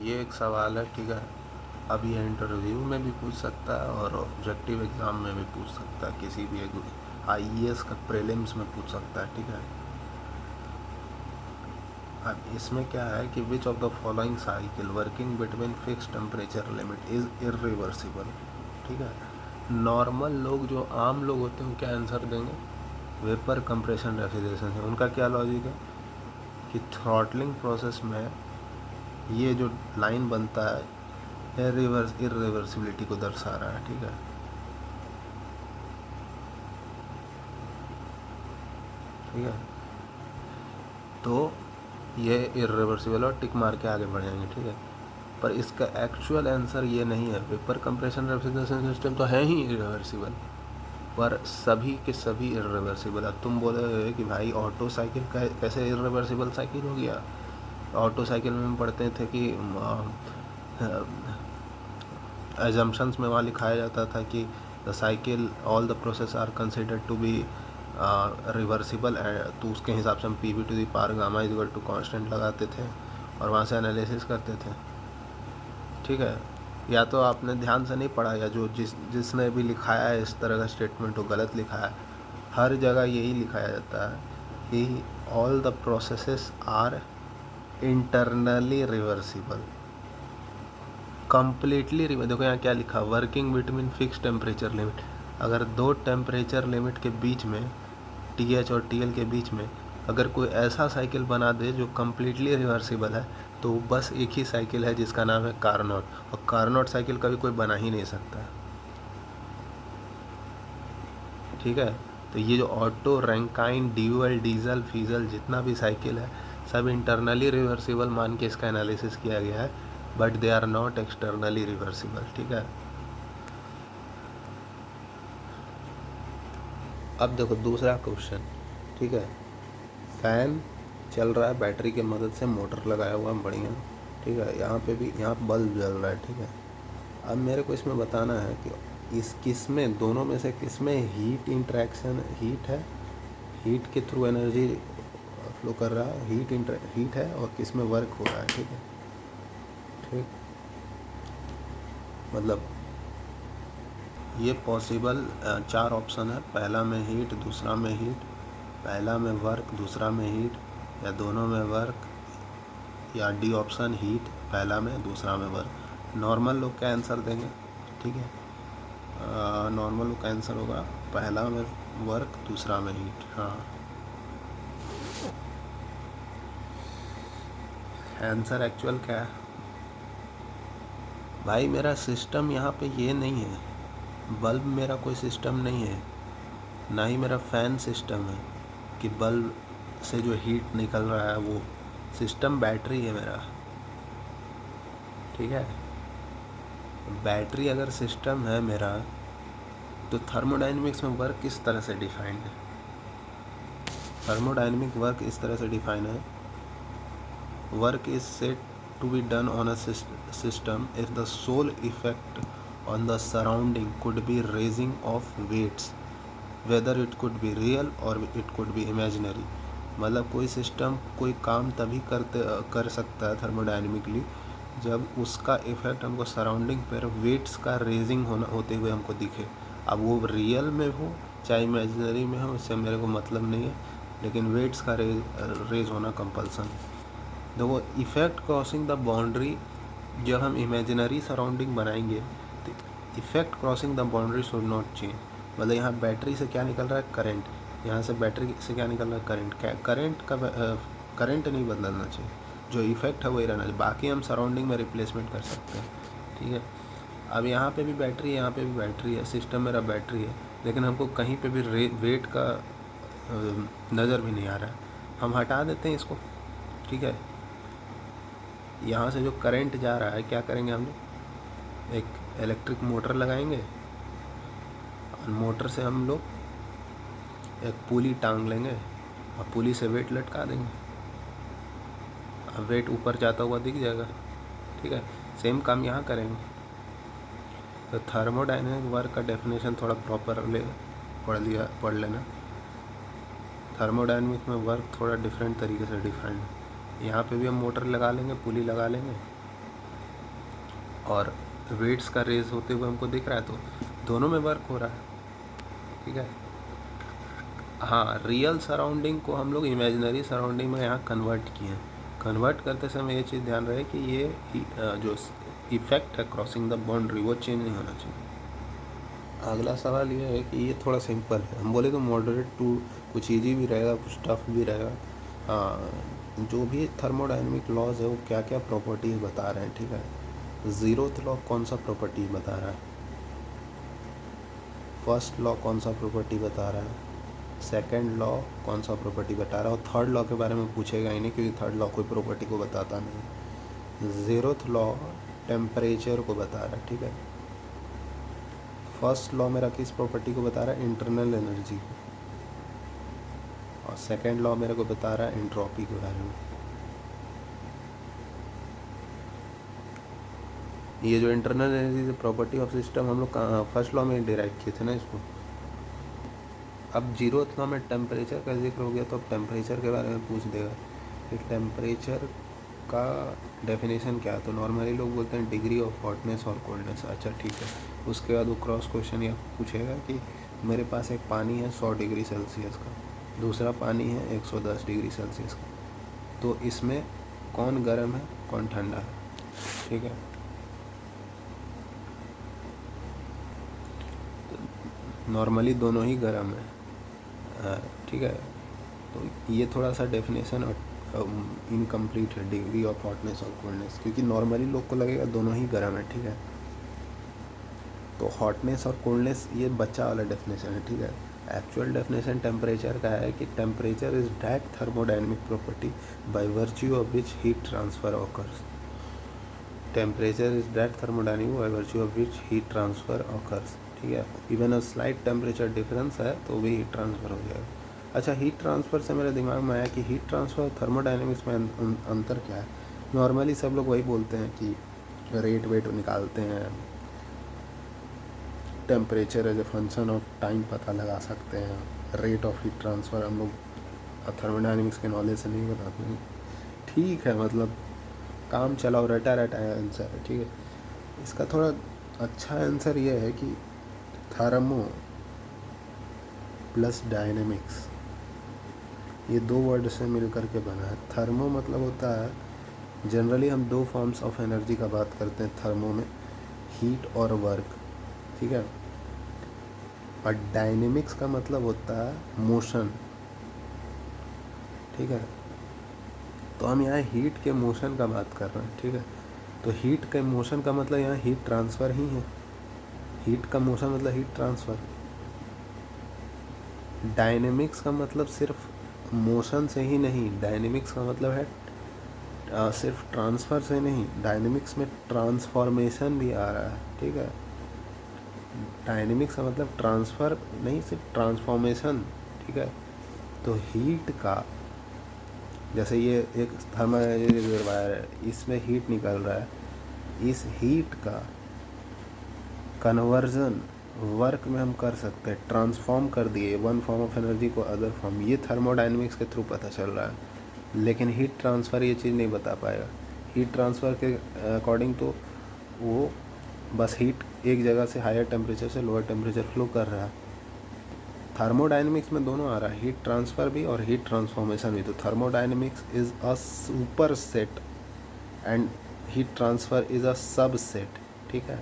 ये एक सवाल है, ठीक है। अब ये इंटरव्यू में भी पूछ सकता है और ऑब्जेक्टिव एग्ज़ाम में भी पूछ सकता है, किसी भी एक आईएएस का प्रीलिम्स में पूछ सकता है, ठीक है। अब इसमें क्या है कि which of the following cycle working between fix temperature limit is irreversible, ठीक है। नॉर्मल लोग, जो आम लोग होते हैं, क्या आंसर देंगे? वेपर कंप्रेशन रेफ्रिजरेशन है। उनका क्या लॉजिक है कि थ्रॉटलिंग प्रोसेस में ये जो लाइन बनता है इरिवर्सिबिलिटी को दर्शा रहा है, ठीक है। ठीक है, तो ये इरिवर्सिबल और टिक मार के आगे बढ़ जाएंगे, ठीक है। पर इसका एक्चुअल आंसर ये नहीं है। वेपर कंप्रेशन रेफ्रिजरेशन सिस्टम तो है ही इरिवर्सिबल, पर सभी के सभी इरिवर्सिबल। अब तुम बोले कि भाई ऑटो साइकिल कैसे इरिवर्सिबल साइकिल हो गया? ऑटो साइकिल में हम पढ़ते थे कि एजम्पशंस में वहाँ लिखाया जाता था कि the cycle all the process are considered to be reversible, तो उसके हिसाब से हम P V to the power gamma is equal to constant लगाते थे और वहाँ से एनालिसिस करते थे, ठीक है। या तो आपने ध्यान से नहीं पढ़ा, या जो जिसने भी लिखाया है इस तरह का स्टेटमेंट वो गलत लिखा है। हर जगह यही लिखाया जाता है कि all the processes are internally reversible, completely देखो यहाँ क्या लिखा, working between fix temperature limit. अगर दो टेम्परेचर लिमिट के बीच में, टी एच और टी एल के बीच में, अगर कोई ऐसा साइकिल बना दे जो कम्प्लीटली रिवर्सिबल है, तो बस एक ही साइकिल है जिसका नाम है कार्नोट, और कार्नोट साइकिल कभी कोई बना ही नहीं सकता, ठीक है। तो ये जो ऑटो, रैंकाइन, ड्यूअल, डीजल, फीजल जितना भी साइकिल है, सब इंटरनली रिवर्सिबल मान के इसका एनालिसिस किया गया है, but they are not externally reversible, ठीक है। अब देखो दूसरा क्वेश्चन, ठीक है। फ़ैन चल रहा है बैटरी की मदद से, मोटर लगाया हुआ है बढ़िया, ठीक है। यहाँ पे भी, यहाँ बल्ब जल रहा है, ठीक है। अब मेरे को इसमें बताना है कि इस किस में, दोनों में से किस में हीट इंटरेक्शन, हीट है, हीट के थ्रू एनर्जी फ्लो कर रहा है, हीट है, और किस में वर्क हो रहा है, ठीक है। ठीक, मतलब ये पॉसिबल 4 ऑप्शन है। पहला में हीट, दूसरा में हीट, पहला में वर्क, दूसरा में हीट, या दोनों में वर्क, या डी ऑप्शन हीट, पहला में दूसरा में वर्क। नॉर्मल लोग क्या आंसर देंगे, ठीक है। नॉर्मल लोग का आंसर होगा पहला में वर्क, दूसरा में हीट। हाँ, आंसर एक्चुअल क्या है भाई? मेरा सिस्टम यहाँ पे ये नहीं है, बल्ब मेरा कोई सिस्टम नहीं है, ना ही मेरा फ़ैन सिस्टम है कि बल्ब से जो हीट निकल रहा है वो सिस्टम। बैटरी है मेरा, ठीक है। बैटरी अगर सिस्टम है मेरा, तो थर्मोडाइनमिक्स में वर्क किस तरह से डिफाइंड है? थर्मोडाइनमिक वर्क इस तरह से डिफाइन है, work is said to be done on a system if the sole effect on the surrounding could be raising of weights, whether it could be real और it could be imaginary. मतलब कोई system कोई काम तभी कर सकता है thermodynamically जब उसका इफ़ेक्ट हमको सराउंडिंग पर वेट्स का रेजिंग होते हुए हमको दिखे। अब वो रियल में हो चाहे इमेजिनरी में हो, इससे मेरे को मतलब नहीं है, लेकिन वेट्स का रेज होना कंपल्सन। देखो, इफ़ेक्ट क्रॉसिंग द बाउंड्री, जब हम इमेजिनरी सराउंडिंग बनाएंगे तो effect crossing the boundary should not change. मतलब यहाँ बैटरी से क्या निकल रहा है? करंट। यहाँ से बैटरी से क्या निकल रहा है? करंट। क्या करंट का करंट नहीं बदलना चाहिए, जो इफ़ेक्ट है वही रहना चाहिए, बाकी हम सराउंडिंग में रिप्लेसमेंट कर सकते हैं, ठीक है। अब यहाँ पे भी बैटरी है, यहाँ पे भी बैटरी है, सिस्टम मेरा बैटरी है, लेकिन हमको कहीं पे भी वेट का नज़र भी नहीं आ रहा है। हम हटा देते हैं इसको, ठीक है। यहाँ से जो करंट जा रहा है, क्या करेंगे हम लोग? एक इलेक्ट्रिक मोटर लगाएंगे, और मोटर से हम लोग एक पुली टांग लेंगे और पुली से वेट लटका देंगे। अब वेट ऊपर जाता हुआ दिख जाएगा, ठीक है। सेम काम यहाँ करेंगे। तो थर्मोडाइनमिक वर्क का डेफिनेशन थोड़ा प्रॉपर पढ़ लेना। थर्मोडाइनमिक में वर्क थोड़ा डिफरेंट तरीके से डिफाइंड है। यहाँ पे भी हम मोटर लगा लेंगे, पुली लगा लेंगे, और वेट्स का रेज होते हुए हमको दिख रहा है, तो दोनों में वर्क हो रहा है, ठीक है। हाँ, रियल सराउंडिंग को हम लोग इमेजिनरी सराउंडिंग में यहाँ कन्वर्ट किए हैं। कन्वर्ट करते समय ये चीज़ ध्यान रहे कि ये जो इफेक्ट है क्रॉसिंग द बाउंड्री वो चेंज नहीं होना चाहिए। अगला सवाल ये है कि ये थोड़ा सिंपल है, हम बोले तो मॉडरेट टू कुछ ईजी भी रहेगा, कुछ टफ भी रहेगा। हाँ, जो भी थर्मोडाइनमिक लॉज है वो क्या क्या प्रॉपर्टीज बता रहे हैं, ठीक है। ज़ीरोथ लॉ कौन सा प्रॉपर्टी बता रहा है, फर्स्ट लॉ कौन सा प्रॉपर्टी बता रहा है, सेकंड लॉ कौन सा प्रॉपर्टी बता रहा है, और थर्ड लॉ के बारे में पूछेगा ही नहीं क्योंकि थर्ड लॉ कोई प्रॉपर्टी को बताता नहीं। ज़ीरोथ लॉ टेम्परेचर को बता रहा है, ठीक है। फर्स्ट लॉ मेरा किस प्रॉपर्टी को बता रहा है, इंटरनल एनर्जी को, और सेकंड लॉ मेरे को बता रहा है एंट्रोपी के बारे में। ये जो internal energy property of system हम लोग फर्स्ट लॉ में डिराइव किए थे ना इसको। अब जीरोथ लॉ में टेम्परेचर का जिक्र हो गया तो अब टेम्परेचर के बारे में पूछ देगा कि टेम्परेचर का डेफिनेशन क्या है। तो नॉर्मली लोग बोलते हैं डिग्री ऑफ हॉटनेस और कोल्डनेस। अच्छा ठीक है, उसके बाद वो क्रॉस क्वेश्चन या पूछेगा कि मेरे पास एक पानी है 100 डिग्री सेल्सियस का, दूसरा पानी है 110 डिग्री सेल्सियस का, तो इसमें कौन गर्म है कौन ठंडा है, ठीक है। नॉर्मली दोनों ही गर्म है, ठीक है। तो ये थोड़ा सा डेफिनेशन इनकम्प्लीट है डिग्री ऑफ हॉटनेस और कोल्डनेस, क्योंकि नॉर्मली लोग को लगेगा दोनों ही गर्म है, ठीक है। तो हॉटनेस और कोल्डनेस ये बच्चा वाला डेफिनेशन है, ठीक है। एक्चुअल डेफिनेशन टेम्परेचर का है कि temperature is that thermodynamic property by virtue of which heat transfer occurs. Temperature is that thermodynamic by virtue of which heat transfer occurs, ठीक है। Even a slight temperature difference है तो भी heat transfer हो जाएगा। अच्छा, हीट ट्रांसफ़र से मेरे दिमाग में आया कि हीट ट्रांसफ़र और थर्मोडायनेमिक्स में अंतर क्या है। नॉर्मली सब लोग वही बोलते हैं कि रेट वेट निकालते हैं, temperature as a function of time पता लगा सकते हैं, रेट ऑफ हीट ट्रांसफ़र हम लोग थर्मोडायनेमिक्स के नॉलेज से नहीं बताते हैं, ठीक है। मतलब काम चलाओ, रटा रटा आंसर है, ठीक है। इसका थोड़ा अच्छा आंसर ये है कि थर्मो प्लस डायनेमिक्स, ये दो वर्ड से मिल कर के बना है। थर्मो मतलब होता है, जनरली हम दो फॉर्म्स ऑफ एनर्जी का बात करते हैं थर्मो में, हीट और वर्क, ठीक है। और डायनेमिक्स का मतलब होता है मोशन, ठीक है। तो हम यहाँ हीट के मोशन का बात कर रहे हैं, ठीक है। तो हीट के मोशन का मतलब यहाँ हीट ट्रांसफ़र ही है, हीट का मोशन मतलब हीट ट्रांसफ़र। डायनेमिक्स का मतलब सिर्फ मोशन से ही नहीं, डायनेमिक्स का मतलब है सिर्फ ट्रांसफ़र से नहीं, डायनेमिक्स में ट्रांसफॉर्मेशन भी आ रहा है, ठीक है। डायनेमिक्स का मतलब ट्रांसफ़र नहीं, सिर्फ ट्रांसफॉर्मेशन, ठीक है। तो हीट का, जैसे ये एक थर्मल रिजर्वायर है, इसमें हीट निकल रहा है, इस हीट का कन्वर्जन वर्क में हम कर सकते हैं, ट्रांसफॉर्म कर दिए वन फॉर्म ऑफ एनर्जी को अदर फॉर्म, ये थर्मोडायनेमिक्स के थ्रू पता चल रहा है। लेकिन हीट ट्रांसफ़र ये चीज़ नहीं बता पाएगा। हीट ट्रांसफ़र के अकॉर्डिंग तो वो बस हीट एक जगह से हायर टेम्परेचर से लोअर टेम्परेचर फ्लो कर रहा है। थर्मोडायनेमिक्स में दोनों आ रहा है, हीट ट्रांसफ़र भी और हीट ट्रांसफॉर्मेशन भी। तो thermodynamics is a super set and heat transfer is a सब सेट, ठीक है।